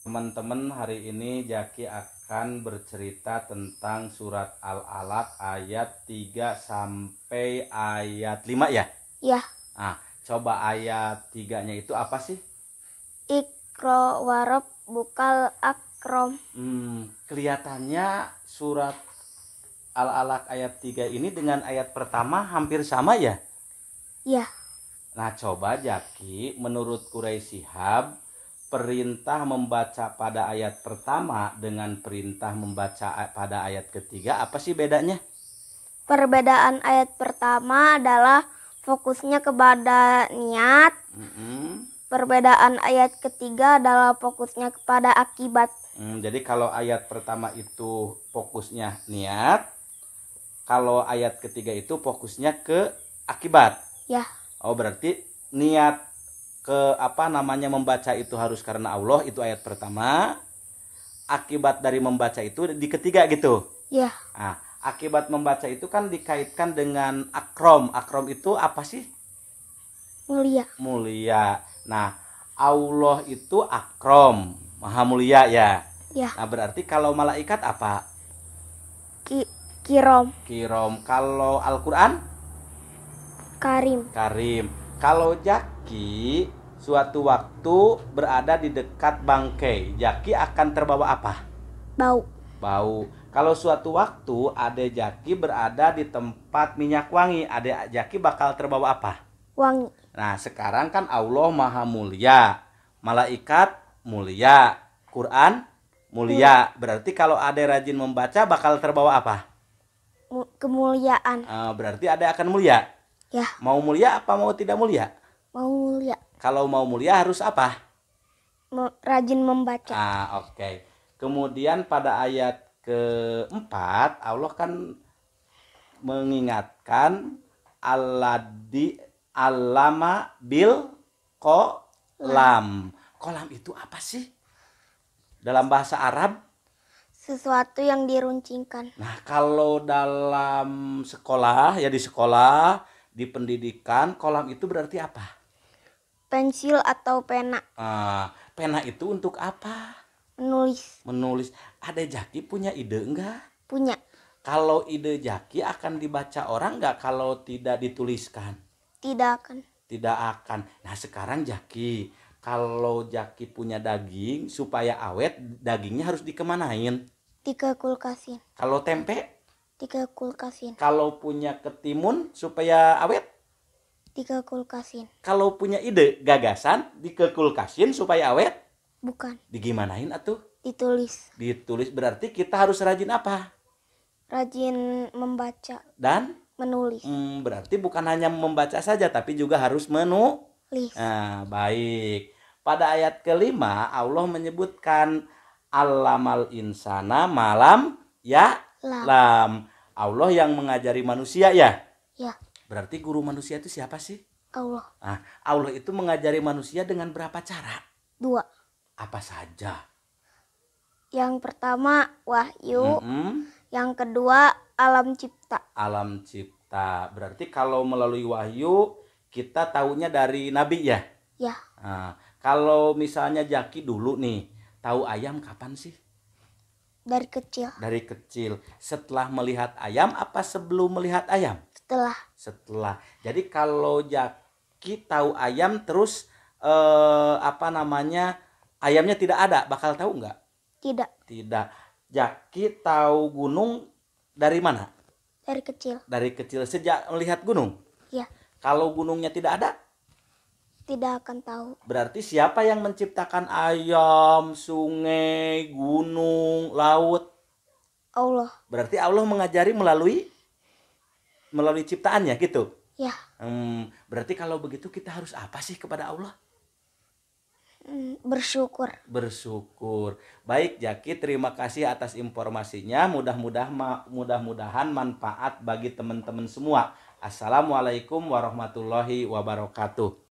Teman-teman, hari ini Jaki akan bercerita tentang surat Al-Alaq ayat 3 sampai ayat 5 ya? Ya. Nah, coba ayat 3-nya itu apa sih? Iqra warab bukal akrom. Kelihatannya surat Al-Alaq ayat 3 ini dengan ayat pertama hampir sama ya? Ya. Nah, coba Jaki, menurut Quraisy Shihab, perintah membaca pada ayat pertama dengan perintah membaca pada ayat ketiga, apa sih bedanya? Perbedaan ayat pertama adalah fokusnya kepada niat. Perbedaan ayat ketiga adalah fokusnya kepada akibat. Jadi kalau ayat pertama itu fokusnya niat, kalau ayat ketiga itu fokusnya ke akibat. Ya. Oh, berarti niat membaca itu harus karena Allah, itu ayat pertama. Akibat dari membaca itu di ketiga gitu. Ya. Nah, akibat membaca itu kan dikaitkan dengan akrom. Akrom itu apa sih? Mulia. Mulia. Nah, Allah itu akrom, maha mulia ya. Ya. Nah, berarti kalau malaikat apa? Kirom. Kirom. Kalau Al-Quran? Karim. Karim. Kalau Jaki suatu waktu berada di dekat bangkai, Jaki akan terbawa apa? Bau. Bau. Kalau suatu waktu Ade Jaki berada di tempat minyak wangi, Ade Jaki bakal terbawa apa? Wangi. Nah, sekarang kan Allah maha mulia, malaikat mulia, Quran mulia. Berarti kalau Ade rajin membaca bakal terbawa apa? Kemuliaan. Berarti Ade akan mulia. Ya. Mau mulia apa mau tidak mulia? Mau mulia. Kalau mau mulia harus apa? Rajin membaca. Oke. Kemudian pada ayat keempat, Allah kan mengingatkan allama bil kolam. Kolam itu apa sih? Dalam bahasa Arab? Sesuatu yang diruncingkan. Nah, kalau dalam sekolah, ya di sekolah, di pendidikan, kolam itu berarti apa? Pensil atau pena. Pena itu untuk apa? Menulis. Menulis. Ada Jaki punya ide enggak? Punya. Kalau ide Jaki akan dibaca orang enggak kalau tidak dituliskan? Tidak akan. Tidak akan. Nah, sekarang Jaki, kalau Jaki punya daging supaya awet, dagingnya harus dikemanain? Dikekulkasin. Kalau tempe? Dikekulkasin. Kalau punya ketimun supaya awet? Dikekulkasin. Kalau punya ide, gagasan, dikekulkasin supaya awet? Bukan. Digimanain atuh? Ditulis. Ditulis. Berarti kita harus rajin apa? Rajin membaca Dan menulis. Berarti bukan hanya membaca saja, tapi juga harus menulis. Nah, baik. Pada ayat kelima, Allah menyebutkan allamal insana malam ya lam. Allah yang mengajari manusia ya? Ya. Berarti guru manusia itu siapa sih? Allah. Nah, Allah itu mengajari manusia dengan berapa cara? 2. Apa saja? Yang pertama wahyu. Yang kedua alam cipta. Alam cipta. Berarti kalau melalui wahyu kita tahunya dari nabi ya? Ya. Nah, kalau misalnya Jaki dulu nih, tahu ayam kapan sih? Dari kecil. Dari kecil. Setelah melihat ayam apa sebelum melihat ayam? Setelah. Jadi kalau Jaki tahu ayam terus ayamnya tidak ada, bakal tahu nggak? Tidak. Jaki tahu gunung dari mana? Dari kecil. Dari kecil sejak melihat gunung? Ya. Kalau gunungnya tidak ada? Tidak akan tahu. Berarti siapa yang menciptakan ayam, sungai, gunung, laut? Allah. Berarti Allah mengajari melalui ciptaannya gitu? Ya. Berarti kalau begitu kita harus apa sih kepada Allah? Bersyukur. Baik Jaki, terima kasih atas informasinya. Mudah-mudahan manfaat bagi teman-teman semua. Assalamualaikum warahmatullahi wabarakatuh.